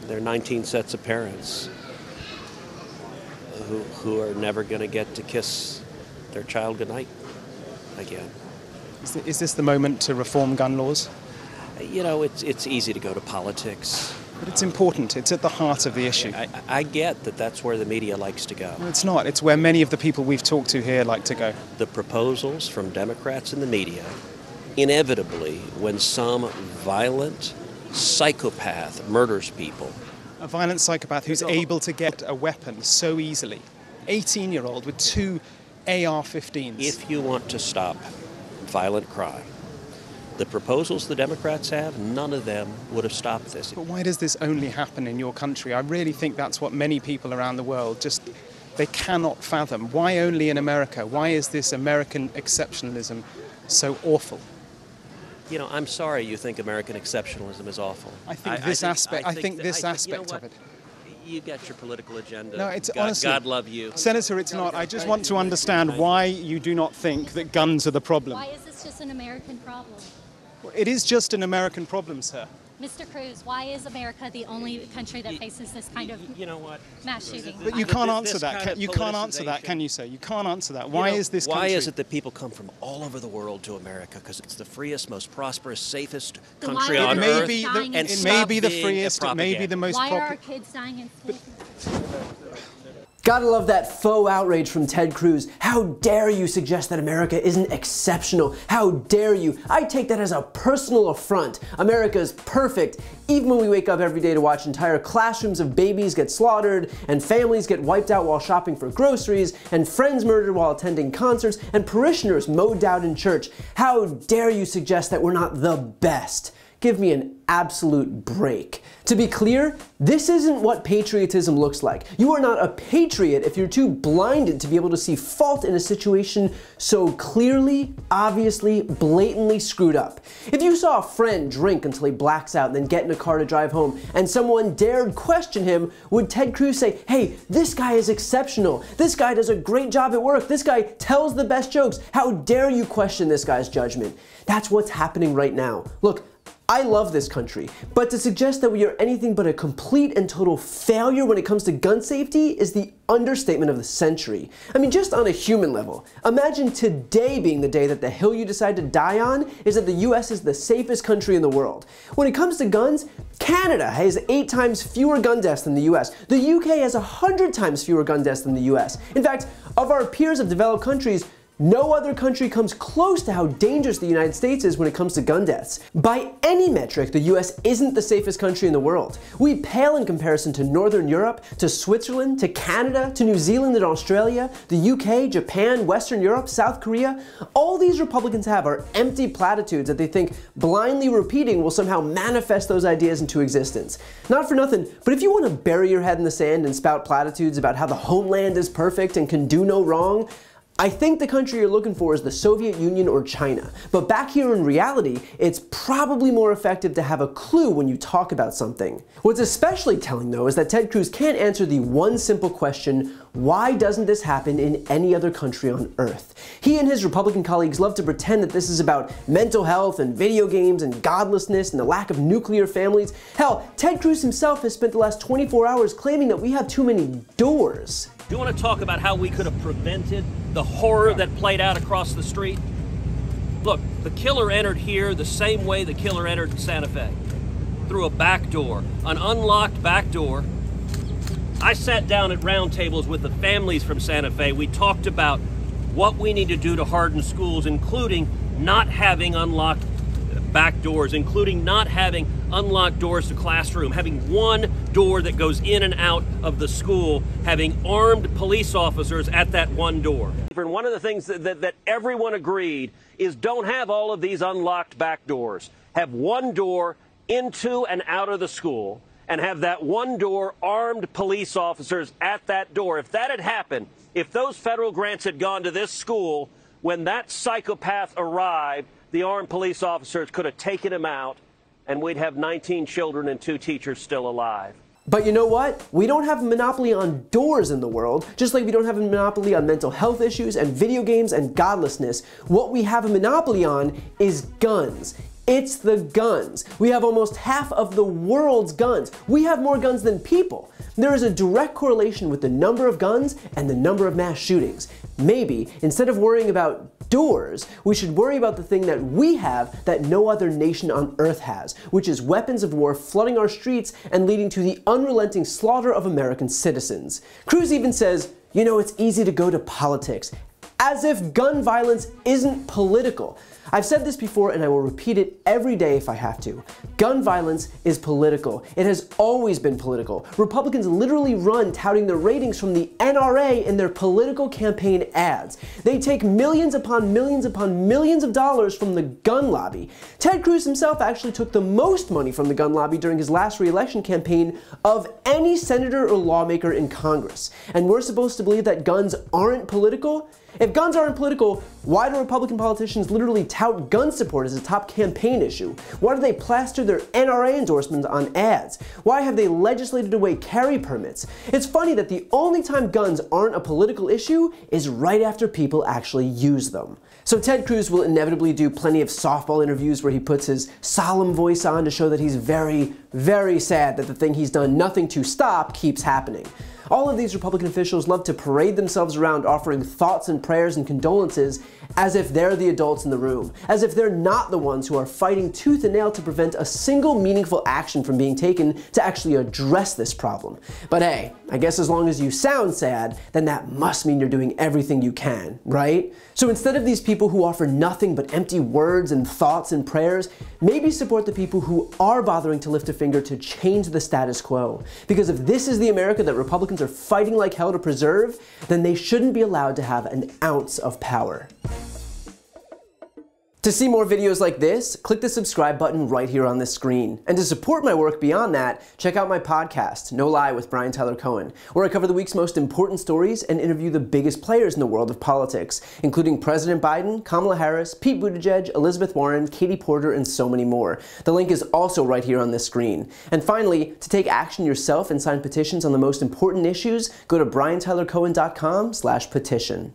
There are 19 sets of parents who are never going to get to kiss their child goodnight again. Is this the moment to reform gun laws? You know, it's easy to go to politics. But it's important. It's at the heart of the issue. I get that that's where the media likes to go. No, it's not. It's where many of the people we've talked to here like to go. The proposals from Democrats in the media, inevitably, when some violent psychopath murders people. A violent psychopath who's able to get a weapon so easily. 18-year-old with 2 AR-15s. If you want to stop violent crime, the proposals the Democrats have, none of them would have stopped this. But why does this only happen in your country? I really think that's what many people around the world they cannot fathom. Why only in America? Why is this American exceptionalism so awful? You know, I'm sorry you think American exceptionalism is awful. I think this aspect of it. You get your political agenda. No, it's honestly, God love you. Senator, it's not. I just want to understand why you do not think that guns are the problem. Why is this just an American problem? Well, it is just an American problem, sir. Mr. Cruz, why is America the only country that faces this kind of mass shooting? But you can't answer that. You can't answer that, can you, sir? You can't answer that. Why is this country? Why is it that people come from all over the world to America? Because it's the freest, most prosperous, safest country on earth. It may be the freest. It may be the most popular. Why are our kids dying in school? Gotta love that faux outrage from Ted Cruz. How dare you suggest that America isn't exceptional? How dare you? I take that as a personal affront. America's perfect, even when we wake up every day to watch entire classrooms of babies get slaughtered, and families get wiped out while shopping for groceries, and friends murdered while attending concerts, and parishioners mowed down in church. How dare you suggest that we're not the best? Give me an absolute break. To be clear, this isn't what patriotism looks like. You are not a patriot if you're too blinded to be able to see fault in a situation so clearly, obviously, blatantly screwed up. If you saw a friend drink until he blacks out and then get in a car to drive home, and someone dared question him, would Ted Cruz say, hey, this guy is exceptional, this guy does a great job at work, this guy tells the best jokes, how dare you question this guy's judgment? That's what's happening right now. Look, I love this country, but to suggest that we are anything but a complete and total failure when it comes to gun safety is the understatement of the century. I mean, just on a human level, imagine today being the day that the hill you decide to die on is that the US is the safest country in the world. When it comes to guns, Canada has 8 times fewer gun deaths than the US. The UK has 100 times fewer gun deaths than the US. In fact, of our peers of developed countries, no other country comes close to how dangerous the United States is when it comes to gun deaths. By any metric, the US isn't the safest country in the world. We pale in comparison to Northern Europe, to Switzerland, to Canada, to New Zealand and Australia, the UK, Japan, Western Europe, South Korea. All these Republicans have are empty platitudes that they think blindly repeating will somehow manifest those ideas into existence. Not for nothing, but if you want to bury your head in the sand and spout platitudes about how the homeland is perfect and can do no wrong, I think the country you're looking for is the Soviet Union or China. But back here in reality, it's probably more effective to have a clue when you talk about something. What's especially telling, though, is that Ted Cruz can't answer the one simple question, why doesn't this happen in any other country on Earth? He and his Republican colleagues love to pretend that this is about mental health and video games and godlessness and the lack of nuclear families. Hell, Ted Cruz himself has spent the last 24 hours claiming that we have too many doors. Do you want to talk about how we could have prevented the horror that played out across the street? Look, the killer entered here the same way the killer entered in Santa Fe, through a back door, an unlocked back door. I sat down at round tables with the families from Santa Fe. We talked about what we need to do to harden schools, including not having unlocked back doors, including not having unlocked doors to classroom, having one door that goes in and out of the school, having armed police officers at that one door. And one of the things that everyone agreed is don't have all of these unlocked back doors. Have one door into and out of the school, and have that one door armed police officers at that door. If that had happened, if those federal grants had gone to this school, when that psychopath arrived, the armed police officers could have taken him out, and we'd have 19 children and 2 teachers still alive. But you know what? We don't have a monopoly on doors in the world, just like we don't have a monopoly on mental health issues and video games and godlessness. What we have a monopoly on is guns. It's the guns. We have almost half of the world's guns. We have more guns than people. There is a direct correlation with the number of guns and the number of mass shootings. Maybe, instead of worrying about doors, we should worry about the thing that we have that no other nation on earth has, which is weapons of war flooding our streets and leading to the unrelenting slaughter of American citizens. Cruz even says, you know, it's easy to go to politics, as if gun violence isn't political. I've said this before and I will repeat it every day if I have to. Gun violence is political. It has always been political. Republicans literally run touting the ratings from the NRA in their political campaign ads. They take millions upon millions upon millions of dollars from the gun lobby. Ted Cruz himself actually took the most money from the gun lobby during his last re-election campaign of any senator or lawmaker in Congress. And we're supposed to believe that guns aren't political? If guns aren't political, why do Republican politicians literally tout gun support as a top campaign issue? Why do they plaster their NRA endorsements on ads? Why have they legislated away carry permits? It's funny that the only time guns aren't a political issue is right after people actually use them. So Ted Cruz will inevitably do plenty of softball interviews where he puts his solemn voice on to show that he's very, very sad that the thing he's done nothing to stop keeps happening. All of these Republican officials love to parade themselves around offering thoughts and prayers and condolences as if they're the adults in the room, as if they're not the ones who are fighting tooth and nail to prevent a single meaningful action from being taken to actually address this problem. But hey, I guess as long as you sound sad, then that must mean you're doing everything you can, right? So instead of these people who offer nothing but empty words and thoughts and prayers, maybe support the people who are bothering to lift a finger to change the status quo. Because if this is the America that Republicans are fighting like hell to preserve, then they shouldn't be allowed to have an ounce of power. To see more videos like this, click the subscribe button right here on this screen. And to support my work beyond that, check out my podcast, No Lie with Brian Tyler Cohen, where I cover the week's most important stories and interview the biggest players in the world of politics, including President Biden, Kamala Harris, Pete Buttigieg, Elizabeth Warren, Katie Porter, and so many more. The link is also right here on this screen. And finally, to take action yourself and sign petitions on the most important issues, go to briantylercohen.com/petition.